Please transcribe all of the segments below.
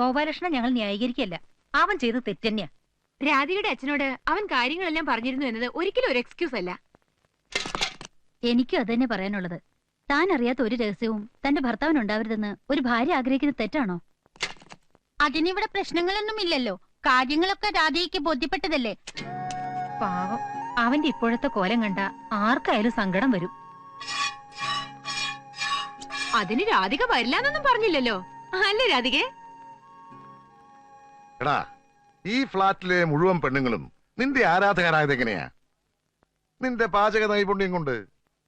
ഗോപാലകൃഷ്ണൻ ഞങ്ങൾ ന്യായീകരിക്കല്ല, അവൻ ചെയ്ത് തെറ്റന്നെയാ. രാധികയുടെ അച്ഛനോട് അവൻ കാര്യങ്ങളെല്ലാം പറഞ്ഞിരുന്നു എന്നത് ഒരിക്കലും ഒരു എക്സ്ക്യൂസ് അല്ല. എനിക്കും അതന്നെ പറയാനുള്ളത്. താൻ അറിയാത്ത ഒരു രഹസ്യവും തന്റെ ഭർത്താവിനുണ്ടാവരുതെന്ന് ഒരു ഭാര്യ ആഗ്രഹിക്കുന്നത് തെറ്റാണോ? അതിനിവിടെ പ്രശ്നങ്ങളൊന്നും ഇല്ലല്ലോ. കാര്യങ്ങളൊക്കെ രാധികയ്ക്ക് ബോധ്യപ്പെട്ടതല്ലേ. പാവം, അവന്റെ ഇപ്പോഴത്തെ കോലം കണ്ട ആർക്കായാലും സങ്കടം വരും. അതിന് രാധിക വരില്ലാന്നൊന്നും പറഞ്ഞില്ലല്ലോ, അല്ലേ രാധികേ? എടാ, ഈ ഫ്ലാറ്റിലെ മുഴുവൻ പെണ്ണുങ്ങളും നിന്റെ ആരാധകരായത് എങ്ങനെയാ? നിന്റെ പാചക നൈപുണ്യം കൊണ്ട്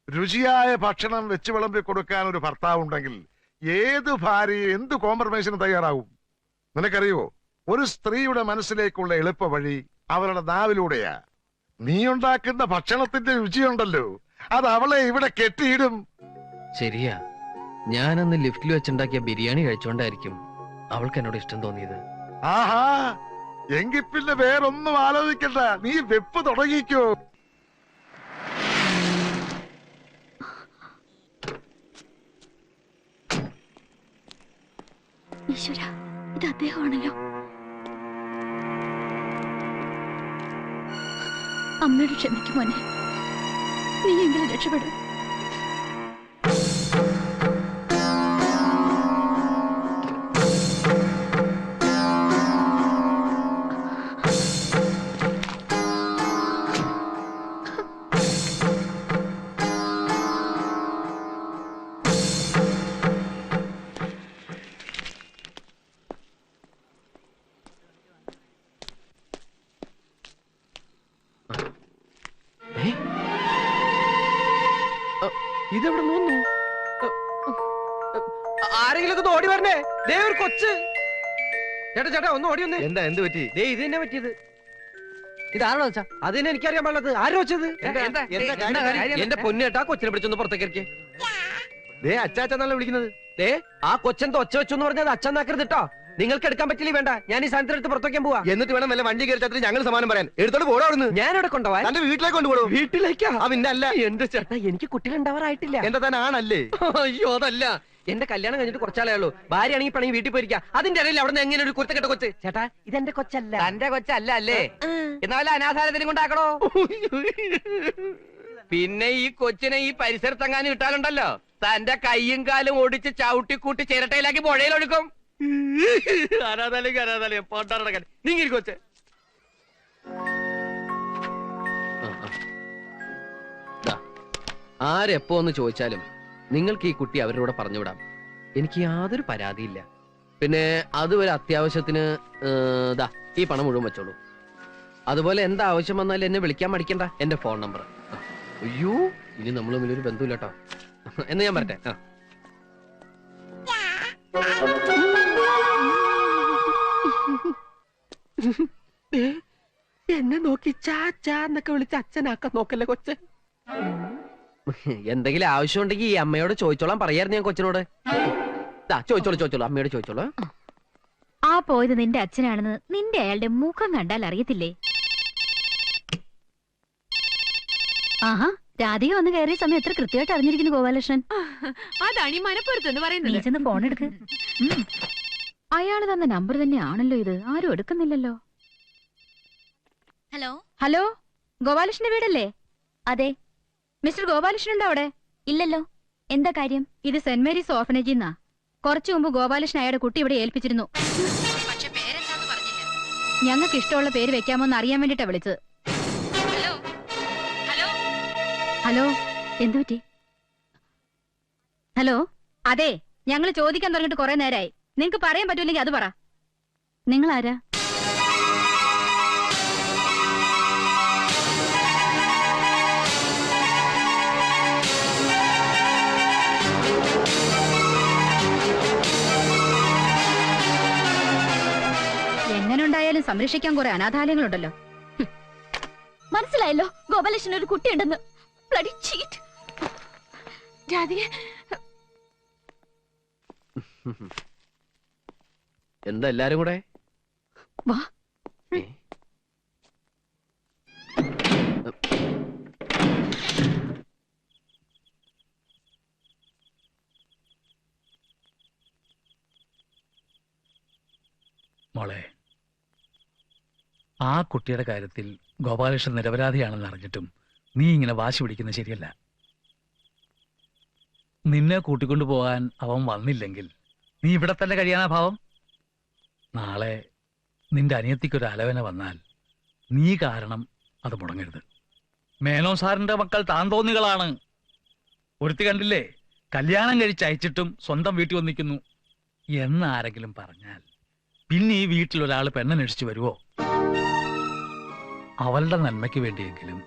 രുചിയായ ഭക്ഷണം വെച്ച് വിളമ്പി കൊടുക്കാൻ ഒരു ഭർത്താവ് ഉണ്ടെങ്കിൽ ഏത് ഭാര്യ എന്ത് കോംപ്രമൈസിന് തയ്യാറാവും? നിനക്കറിയോ, ഒരു സ്ത്രീയുടെ മനസ്സിലേക്കുള്ള എളുപ്പ വഴി അവളുടെ നാവിലൂടെയാ. നീ ഉണ്ടാക്കുന്ന ഭക്ഷണത്തിന്റെ രുചിയുണ്ടല്ലോ, അത് അവളെ ഇവിടെ കെട്ടിയിടും. ശരിയാ, ഞാനന്ന് ലിഫ്റ്റിൽ വെച്ചുണ്ടാക്കിയ ബിരിയാണി കഴിച്ചോണ്ടായിരിക്കും അവൾക്ക് എന്നോട് ഇഷ്ടം തോന്നിയത്. ആഹാ, എങ്കിൽ പിന്നെ വേറൊന്നും ആലോചിക്കണ്ട, നീ വെപ്പ് തുടങ്ങിക്കോ. ഈശ്വര, ഇത് അദ്ദേഹമാണല്ലോ. അമ്മയോട് ക്ഷമിക്കും മോനെ, നീ എങ്ങനെ രക്ഷപ്പെടും? ഇതെവിടെ നോന്നു? ആരെങ്കിലും ഓടി വരണേ, ദേ ഒരു കൊച്ച്. ചേട്ടാ ചേട്ടാ, ഒന്ന് ഓടി വന്നേ. എന്താ, എന്ത് പറ്റി? ദേ ഇത് തന്നെ പറ്റിയത്. ഇതാണോ വെച്ചാ? അതിനെ എനിക്കറിയാൻ പാടുള്ളത്. ആരോ വെച്ചത്? എന്റെ പൊന്നേട്ടാ, കൊച്ചിനെ പിടിച്ചൊന്ന് പുറത്തേക്ക് ഇറക്കിയേ. ദേ അച്ചാച്ചെന്നല്ല വിളിക്കുന്നത്. ദേ ആ കൊച്ചെന്ത് ഒച്ച വെച്ചു എന്ന് പറഞ്ഞത് അച്ഛനാക്കരുത് കേട്ടോ. നിങ്ങൾക്ക് എടുക്കാൻ പറ്റില്ല, വേണ്ട. ഞാൻ ഈ സാധനത്തിന് എടുത്ത് പുറത്തേക്കാൻ പോവാ. എന്നിട്ട് വേണം വല്ല വണ്ടി കയറി ഞങ്ങൾ സമാനം പറയാൻ. എടുത്തോട്ട് പോടാ അവിടുന്ന്. ഞാൻ ഇവിടെ കൊണ്ടുപോവാൻ? തന്റെ വീട്ടിലേക്ക് കൊണ്ടുപോകും. വീട്ടിലേക്കാ? പിന്നെ അല്ല. എന്റെ ചേട്ടാ, എനിക്ക് കുട്ടികളുണ്ടാവാറായിട്ടില്ല. എന്താ തന്നെ ആണല്ലേ? അയ്യോ അതല്ല, എന്റെ കല്യാണം കഴിഞ്ഞിട്ട് കുറച്ചാളേ ഉള്ളൂ. ഭാര്യയാണെങ്കിൽ പണി വീട്ടിൽ പോയിരിക്കാം. അതിന്റെ ഇടയിൽ അവിടെ നിന്ന് എങ്ങനെ ഒരു കുരുത്തക്കെട്ട കൊച്ച്? ചേട്ടാ, ഇതെന്റെ കൊച്ചല്ല. തന്റെ കൊച്ചല്ല അല്ലേ? എന്നാലും അനാഥാലയത്തിനും കൊണ്ടാക്കണോ? പിന്നെ ഈ കൊച്ചിനെ ഈ പരിസരത്തെങ്ങാനും ഇട്ടാലുണ്ടല്ലോ, തന്റെ കയ്യും കാലും ഒടിച്ച് ചവിട്ടിക്കൂട്ടി ചിരട്ടയിലാക്കി പുഴയിലൊഴുക്കും. അനാഥാലയം പോട്ടാറടക്കാൻ നീങ്ങി കൊച്ച്. ആരെപ്പോ ഒന്ന് ചോദിച്ചാലും നിങ്ങൾക്ക് ഈ കുട്ടി അവരുടെ കൂടെ പറഞ്ഞുവിടാം. എനിക്ക് യാതൊരു പരാതിയില്ല. പിന്നെ അത് ഒരു അത്യാവശ്യത്തിന് ദാ ഈ പണം മുഴുവൻ വെച്ചോളൂ. അതുപോലെ എന്താ ആവശ്യം വന്നാലും എന്നെ വിളിക്കാൻ മടിക്കണ്ട, എന്റെ ഫോൺ നമ്പർ. അയ്യോ, ഇനി നമ്മൾ തമ്മിലൊരു ബന്ധമില്ല കേട്ടോ. എന്ന് ഞാൻ പറട്ടെ. എന്നെ നോക്കി ചാച്ചാന്നൊക്കെ വിളിച്ച് അച്ഛനാക്കാൻ നോക്കല്ലേ കൊച്ചൻ. എന്തെങ്കിലും ആവശ്യം ഉണ്ടെങ്കിൽ ഈ അമ്മയോട് ചോദിച്ചോളാം പറയായിരുന്നു ഞാൻ കൊച്ചിനോട്. ചോദിച്ചോളൂ, അമ്മയോട് ചോദിച്ചോളൂ. ആ പോയത് നിന്റെ അച്ഛനാണെന്ന് നിന്റെ അയാളുടെ മുഖം കണ്ടാൽ അറിയത്തില്ലേ? ആഹാ, രാധിക വന്ന് കയറിയ സമയം എത്ര കൃത്യമായിട്ട് അറിഞ്ഞിരിക്കുന്നു ഗോപാലകൃഷ്ണൻ. അതാണ് ഈ മനപ്പുറത്തെന്ന് പറയുന്നത്. നീ ചെന്ന് ഫോൺ എടുക്ക്. അയാള് തന്ന നമ്പർ തന്നെയാണല്ലോ ഇത്, ആരും എടുക്കുന്നില്ലല്ലോ. ഹലോ ഹലോ, ഗോപാലകൃഷ്ണന്റെ വീടല്ലേ? അതെ. മിസ്റ്റർ ഗോപാലകൃഷ്ണൻ ഉണ്ടോ അവിടെ? ഇല്ലല്ലോ. എന്താ കാര്യം? ഇത് സെന്റ് മേരീസ് ഓർഫനേജിൽ നിന്നാ. കുറച്ചു മുമ്പ് ഗോപാലകൃഷ്ണൻ അയാളുടെ കുട്ടി ഇവിടെ ഏൽപ്പിച്ചിരുന്നു. പക്ഷെ പേരെന്താന്ന് പറഞ്ഞില്ല. ഞങ്ങൾക്ക് ഇഷ്ടമുള്ള പേര് വെക്കാമോന്ന് അറിയാൻ വേണ്ടിട്ടാ വിളിച്ചത്. ഹലോ ഹലോ ഹലോ, എന്തു പറ്റി? ഹലോ, അതെ, ഞങ്ങൾ ചോദിക്കാൻ തുടങ്ങിയിട്ട് കുറെ നേരമായി. നിങ്ങക്ക് പറയാൻ പറ്റൂല്ലെങ്കിൽ അത് പറ. നിങ്ങൾ ആരാ? എങ്ങനെയുണ്ടായാലും സംരക്ഷിക്കാൻ കുറെ അനാഥാലയങ്ങളുണ്ടല്ലോ. മനസ്സിലായല്ലോ ഗോപാലകൃഷ്ണൻ ഒരു കുട്ടിയുണ്ടെന്ന്. Bloody cheat. രാധിക, എന്താ എല്ലാരും കൂടെ? വാ. മോളെ, ആ കുട്ടിയുടെ കാര്യത്തിൽ ഗോപാലകൃഷ്ണൻ നിരപരാധിയാണെന്ന് അറിഞ്ഞിട്ടും നീ ഇങ്ങനെ വാശി പിടിക്കുന്നത് ശരിയല്ല. നിന്നെ കൂട്ടിക്കൊണ്ടു പോകാൻ അവൻ വന്നില്ലെങ്കിൽ നീ ഇവിടെ തന്നെ കഴിയാനാ ഭാവം? നാളെ നിന്റെ അനിയത്തിക്കൊരു അലവന വന്നാൽ നീ കാരണം അത് മുടങ്ങരുത്. മേനോൻ സാറിന്റെ മക്കൾ താൻ തോന്നികളാണ്. ഒരുത്തി കണ്ടില്ലേ, കല്യാണം കഴിച്ച് അയച്ചിട്ടും സ്വന്തം വീട്ടിൽ വന്നിരിക്കുന്നു എന്നാരെങ്കിലും പറഞ്ഞാൽ പിന്നെ ഈ വീട്ടിൽ ഒരാൾ പെണ്ണന്വേഷിച്ചു വരുവോ? അവളുടെ നന്മയ്ക്ക് വേണ്ടിയെങ്കിലും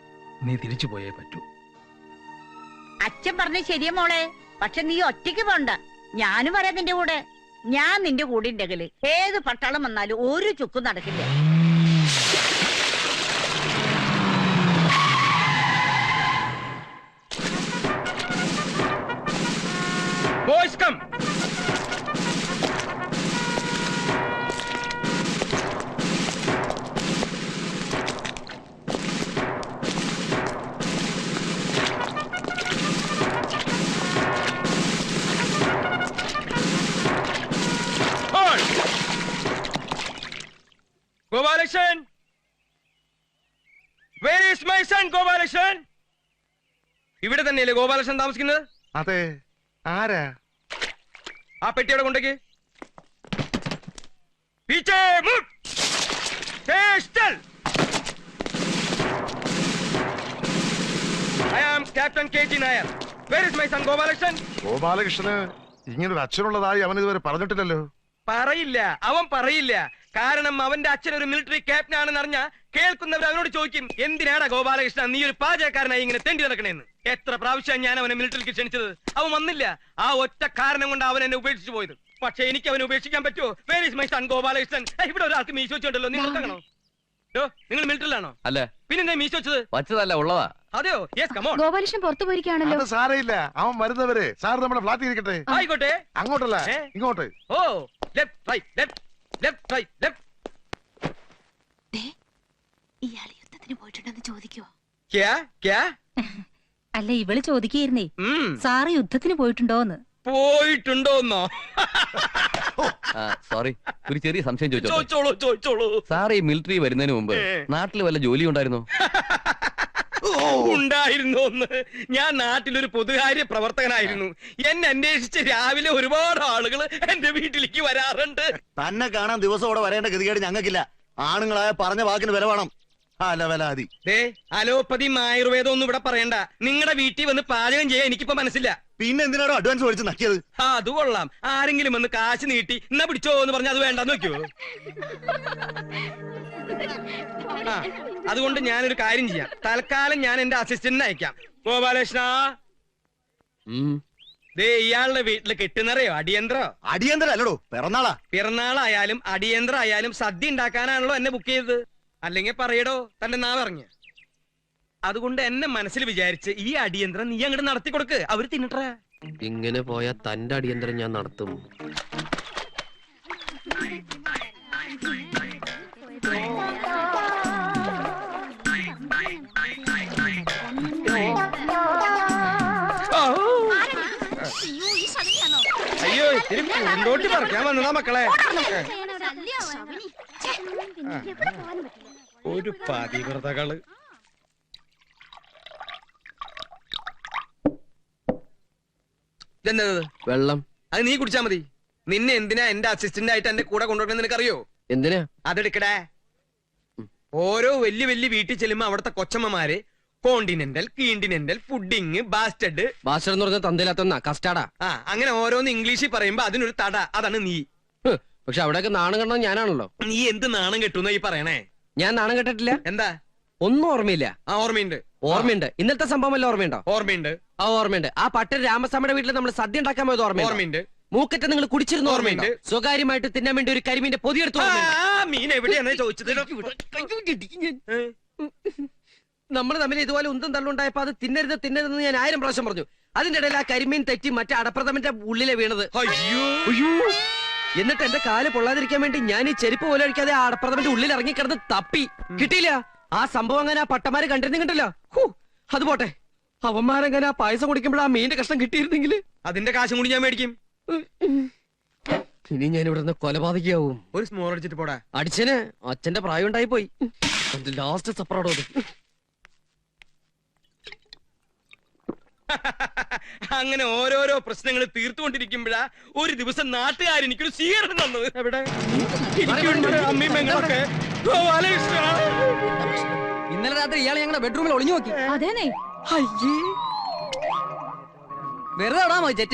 നീ തിരിച്ചു പോയേ പറ്റൂ. അച്ഛൻ പറഞ്ഞ ശരിയാ മോളെ, പക്ഷെ നീ ഒറ്റയ്ക്ക് പോണ്ട, ഞാനും വരാം നിന്റെ കൂടെ. ഞാൻ നിന്റെ കൂടെ ഉണ്ടെങ്കില് ഏത് പട്ടാളം വന്നാലും ഒരു ചുക്കും നടക്കില്ല. Boys come. Gopalakrishnan, where is my son Gopalakrishnan? ഇവിടെ തന്നെയല്ലേ ഗോപാലകൃഷ്ണൻ താമസിക്കുന്നത്? അതെ, ആരാ? ആ പെട്ടിയുടെ കൊണ്ടേക്ക്. പീച്ചേ മുട്ട്. സ്റ്റൽ. I am Captain KG Nair. Where is my son Gopalakrishnan? ഗോപാലകൃഷ്ണന് ഇങ്ങനൊരു അച്ഛനുള്ളതായി അവൻ ഇതുവരെ പറഞ്ഞിട്ടില്ലല്ലോ. പറയില്ല, അവൻ പറയില്ല. കാരണം അവന്റെ അച്ഛൻ ഒരു മിലിറ്ററി ക്യാപ്റ്റൻ ആണെന്ന് അറിഞ്ഞ കേൾക്കുന്നവർ അവനോട് ചോദിക്കും, എന്തിനാടാ ഗോപാലകൃഷ്ണൻ നീ ഒരു പാചകക്കാരനായി ഇങ്ങനെ തെണ്ടി നടക്കണേന്ന്. എത്ര പ്രാവശ്യം ഞാൻ അവനെ മിലിറ്ററിക്ക് ക്ഷണിച്ചത്, അവൻ വന്നില്ല. ആ ഒറ്റ കാരണം കൊണ്ട് അവൻ എന്നെ ഉപേക്ഷിച്ചു പോയത്. പക്ഷെ എനിക്ക് അവനെ ഉപേക്ഷിക്കാൻ പറ്റുമോ? Where is my son Gopalakrishnan? ഇവിടെ ഒരാൾക്ക് മീശ വെച്ചുണ്ടല്ലോ, നിങ്ങൾ നോക്കണോ? നിങ്ങൾ മിലിറ്ററിലാണോ? അല്ല, പിന്നെ മീശ വെച്ചത് വച്ചതല്ല, ഉള്ളതാ. അതെയോ? Yes, come on. ഗോപാലകൃഷ്ണൻ പുറത്തു പോയിരിക്കുകയാണല്ലോ. അത് സാരയില്ല, അവൻ വരുന്നവരെ സാർ നമ്മുടെ ഫ്ലാറ്റിൽ ഇരിക്കട്ടെ. ആയിക്കോട്ടെ. അങ്ങോട്ടല്ല, ഇങ്ങോട്ട്. ഓ, left right left left right left. ഇയാൾ യുദ്ധത്തിന് പോയിട്ടുണ്ടെന്ന് ചോദിക്കുവോ? ക്യാ ക്യാ? അല്ല, ഇവള് ചോദിക്കുകയായിരുന്നേ, സാറ് യുദ്ധത്തിന് പോയിട്ടുണ്ടോന്ന്. പോയിട്ടുണ്ടോന്നോ? സോറി, ഒരു ചെറിയ സംശയം ചോദിച്ചോളൂ ചോദിച്ചോളൂ. സാർ ഈ മിലിറ്ററി വരുന്നതിന് മുമ്പ് നാട്ടിൽ വല്ല ജോലി ഉണ്ടായിരുന്നോ? ഉണ്ടായിരുന്നു. ഞാൻ നാട്ടിലൊരു പൊതുകാര്യ പ്രവർത്തകനായിരുന്നു. എന്നെ അന്വേഷിച്ച് രാവിലെ ഒരുപാട് ആളുകൾ എന്റെ വീട്ടിലേക്ക് വരാറുണ്ട്. തന്നെ കാണാൻ ദിവസം അവിടെ വരേണ്ട ഗതികേട് ഞങ്ങൾക്കില്ല. ആണുങ്ങളായ പറഞ്ഞ വാക്കിന് വില വേണം. അലവലാതി. അലോപ്പതിയും ആയുർവേദം ഒന്നും ഇവിടെ പറയണ്ട. നിങ്ങളുടെ വീട്ടിൽ വന്ന് പാചകം ചെയ്യാൻ എനിക്കിപ്പോ മനസ്സില്ല. പിന്നെ എന്തിനാണോ അഡ്വാൻസ് മേടിച്ച് നക്കിയത്? അത് കൊള്ളാം. ആരെങ്കിലും വന്ന് കാശ് നീട്ടി എന്നാ പിടിച്ചോ എന്ന് പറഞ്ഞാൽ അത് വേണ്ടെന്ന് വെക്കോ? അതുകൊണ്ട് ഞാനൊരു കാര്യം ചെയ്യാം. തൽക്കാലം ഞാൻ എന്റെ അസിസ്റ്റന്റിനെ അയക്കാം. ഗോപാലകൃഷ്ണ, ദേ ഇയാളുടെ വീട്ടില് കിട്ടുന്നറിയോ അടിയന്തരോ? അടിയന്തര അല്ലടോ, പിറന്നാളാ. പിറന്നാളായാലും അടിയന്തരം ആയാലും സദ്യ ഉണ്ടാക്കാനാണല്ലോ എന്നെ ബുക്ക് ചെയ്തത്. അല്ലെങ്കിൽ പറയടോ തന്റെ നാ പറഞ്ഞ. അതുകൊണ്ട് എന്നെ മനസ്സിൽ വിചാരിച്ച് ഈ അടിയന്തരം നീ അങ്ങോട്ട് നടത്തി കൊടുക്ക്, അവര് തിന്നിട്ടേ. ഇങ്ങനെ പോയാ തന്റെ അടിയന്തരം ഞാൻ നടത്തും. അയ്യോ, ഇത്തിരി പൂന്തോട്ടി പറിക്കാൻ വന്നതാ മക്കളെ. ഒരു പതിവ്രതകള്. ഇതെന്നത്? വെള്ളം. അത് നീ കുടിച്ചാ മതി. നിന്നെ എന്തിനാ എന്റെ അസിസ്റ്റന്റ് ആയിട്ട് എന്റെ കൂടെ കൊണ്ടുവരണം നിനക്കറിയോ? എന്തിനാ? അതെടുക്കടേ. ഓരോ വലിയ വലിയ വീട്ടിൽ ചെല്ലുമ്പോ അവിടുത്തെ കൊച്ചമ്മമാര് continental, continental, pudding, bastard. Bastard എന്ന് പറഞ്ഞ തന്തയിലാത്ത കസ്റ്റാർഡാ. അങ്ങനെ ഓരോന്ന് ഇംഗ്ലീഷിൽ പറയുമ്പോ അതിനൊരു തട. അതാണ് നീ. പക്ഷെ അവിടെയൊക്കെ നാണം കണ്ടത് ഞാനാണല്ലോ. നീ എന്ത് നാണം കെട്ടുന്ന ഈ പറയണേ? ഞാൻ നാണം കെട്ടിട്ടില്ല. എന്താ? ഒന്നും ഓർമ്മയില്ല. ഓർമ്മയുണ്ട്, ഓർമ്മയുണ്ട്. ഇന്നത്തെ സംഭവം വല്ല ഓർമ്മയുണ്ടോ? ഓർമ്മയുണ്ട്. ഓർമ്മയുണ്ട്. ആ പട്ടൻ രാമസ്വാമിയുടെ വീട്ടിൽ നമ്മൾ സദ്യ ഉണ്ടാക്കാൻ പോയത് ഓർമ്മയുണ്ട്. മൂക്കറ്റ നിങ്ങൾ കുടിച്ചിരുന്ന ഓർമ്മയുണ്ട്. സ്വകാര്യമായിട്ട് തിന്നാൻ വേണ്ടി ഒരു കരിമീന്റെ പൊതിയെടുത്ത് മീൻ എവിടെയാണ് ചോദിച്ചത്? നമ്മൾ തമ്മിൽ ഇതുപോലെ ഉന്തം തള്ളുണ്ടായപ്പോ അത് തിന്നരുതെന്ന് ഞാൻ 1000 പ്രാവശ്യം പറഞ്ഞു. അതിന്റെ ഇടയിൽ ആ കരിമീൻ തെറ്റി മറ്റേ അടപ്രഥമന്റെ ഉള്ളിലെ വീണത്. അയ്യോ. എന്നിട്ട് എന്റെ കാല് പൊള്ളാതിരിക്കാൻ വേണ്ടി ഞാൻ ഈ ചെരുപ്പ് പോലെ അടിക്കാതെ ആ അടപ്രഥമന്റെ ഉള്ളിൽ ഇറങ്ങിക്കിടന്ന് തപ്പി. കിട്ടിയില്ല. ആ സംഭവം അങ്ങനെ ആ പട്ടമാര് കണ്ടിരുന്നില്ല. അത് പോട്ടെ, അവന്മാരങ്ങനെ ആ പായസം കുടിക്കുമ്പോൾ ആ മീന്റെ കഷ്ണം കിട്ടിയിരുന്നെങ്കിൽ അതിന്റെ കാശും കൂടി ഞാൻ മേടിക്കും. ഇനി ഞാൻ ഇവിടെ നിന്ന് കൊലപാതകയാവും. ഒരു സ്മോൾ അടിച്ചിട്ട് പോടാ. അടിച്ചന് അച്ഛന്റെ പ്രായം ഉണ്ടായി പോയി. ലാസ്റ്റ് സപ്പറോടോ അങ്ങനെ ഓരോരോ പ്രശ്നങ്ങൾ തീർത്തുകൊണ്ടിരിക്കുമ്പോഴാ ഒരു ദിവസം നാട്ടുകാർ എനിക്കൊരു സ്വീകരണം തന്നത്. എവിടെ എനിക്കുണ്ട് അമ്മയും പെങ്ങളൊക്കെ. ഗോപാലകൃഷ്ണ, ഇന്നലെ രാത്രി ഇയാളെ ഞങ്ങളുടെ ബെഡ്റൂമിൽ ഒളിഞ്ഞു നോക്കി. അതേനെ. വെറുതെ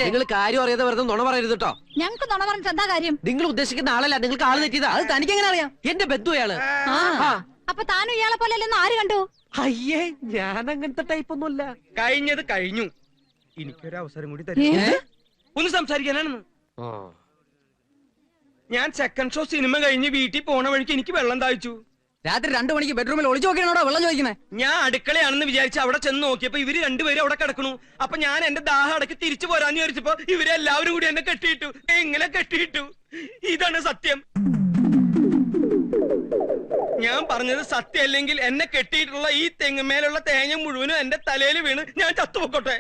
നിങ്ങൾ കാര്യം അറിയാതെ വെറുതെ നുണ പറയരുത് കേട്ടോ. ഞങ്ങക്ക് നുണ പറഞ്ഞ എന്താ കാര്യം? നിങ്ങൾ ഉദ്ദേശിക്കുന്ന ആളല്ല, നിങ്ങൾക്ക് ആള് തെറ്റിയതാ. അത് തനിക്ക് എങ്ങനെ അറിയാം? എന്റെ ബന്ധു അയാള്. അപ്പൊ താനും ഇയാളെ പോലെ അല്ലെന്ന് ആര് കണ്ടു? അയ്യേ, ഞാൻ അങ്ങനത്തെ ടൈപ്പ് ഒന്നുമല്ല. കഴിഞ്ഞത് കഴിഞ്ഞു. എനിക്കൊരു അവസരം കൂടി തരും. ഒന്ന് സംസാരിക്കാനാണെന്ന്. ഞാൻ സെക്കൻഡ് ഷോ സിനിമ കഴിഞ്ഞ് വീട്ടിൽ പോണ വഴിക്ക് എനിക്ക് വെള്ളം താഴ്ച്ചു. രാത്രി 2 മണിക്ക് ബെഡ്റൂമിൽ ഒളിച്ചു നോക്കിയാണോ വെള്ളം ചോദിക്കുന്നത്? ഞാൻ അടുക്കളയാണെന്ന് വിചാരിച്ച് അവിടെ ചെന്ന് നോക്കിയപ്പോ ഇവര് രണ്ടുപേരും അവിടെ കിടക്കണു. അപ്പൊ ഞാൻ എന്റെ ദാഹം അടക്കി തിരിച്ചു പോരാന്ന് വിചാരിച്ചപ്പോ ഇവരെല്ലാവരും കൂടി എന്നെ കെട്ടിയിട്ടു. എങ്ങനെ കെട്ടിയിട്ടു? ഇതാണ് സത്യം. ഞാൻ പറഞ്ഞത് സത്യമല്ലെങ്കിൽ എന്നെ കെട്ടിയിട്ടുള്ള ഈ തെങ്ങുമേലുള്ള തേങ്ങ മുഴുവനും എന്റെ തലയിൽ വീണ് ഞാൻ ചത്തുപൊക്കോട്ടെ.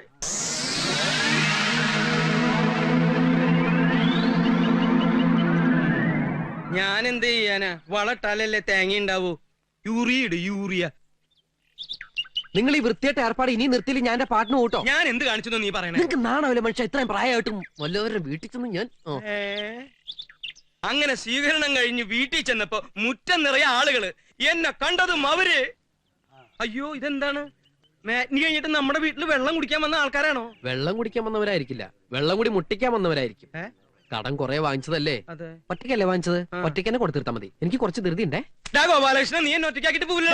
ഞാൻ എന്ത് ചെയ്യാനാ? വളട്ടാലല്ലേ തേങ്ങ ഉണ്ടാവൂ. യൂറിയ. നിങ്ങൾ ഈ വൃത്തിയായിട്ട് ഏർപ്പാട് ഇനി നിർത്തിയില്ല ഞാൻ എന്റെ പാട്ടിന് കൂട്ടോ. ഞാൻ എന്ത് കാണിച്ചു നീ പറയണേ? നിങ്ങൾക്ക് നാണാവില്ല മനുഷ്യ. ഇത്രയും പ്രായമായിട്ടും വല്ലവരുടെ വീട്ടിൽ ചെന്ന് ഞാൻ അങ്ങനെ സ്വീകരണം കഴിഞ്ഞ് വീട്ടിൽ ചെന്നപ്പോ മുറ്റം നിറയെ ആളുകള്. എന്നെ കണ്ടതും അവര് അയ്യോ ഇതെന്താണ്? മാറ്റിനി കഴിഞ്ഞിട്ട് നമ്മുടെ വീട്ടിൽ വെള്ളം കുടിക്കാൻ വന്ന ആൾക്കാരാണോ? വെള്ളം കുടിക്കാൻ വന്നവരായിരിക്കില്ല, വെള്ളം കൂടി മുട്ടിക്കാൻ വന്നവരായിരിക്കും. കടം കുറെ വാങ്ങിച്ചതല്ലേ? ഒറ്റയ്ക്കല്ലേ വാങ്ങിച്ചത്? ഒറ്റയ്ക്ക് തന്നെ കൊടുത്തിരുത്താ മതി. എനിക്ക് കുറച്ച് ധൃതി ഉണ്ടേ. ഗോപാലകൃഷ്ണൻ, നീ എന്നെ ഒറ്റയ്ക്കാക്കിട്ട് പോവില്ല.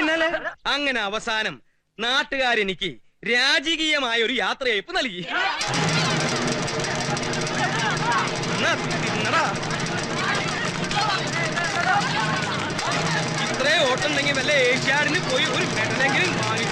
പിന്നാലെ അങ്ങനെ അവസാനം നാട്ടുകാരെനിക്ക് രാജകീയമായ ഒരു യാത്രയയപ്പ് നൽകി. ഇത്രേ ഓട്ടുണ്ടെങ്കിൽ വല്ല ഏഷ്യാഡിന് പോയി ഒരു മെഡലെങ്കിലും വാങ്ങി.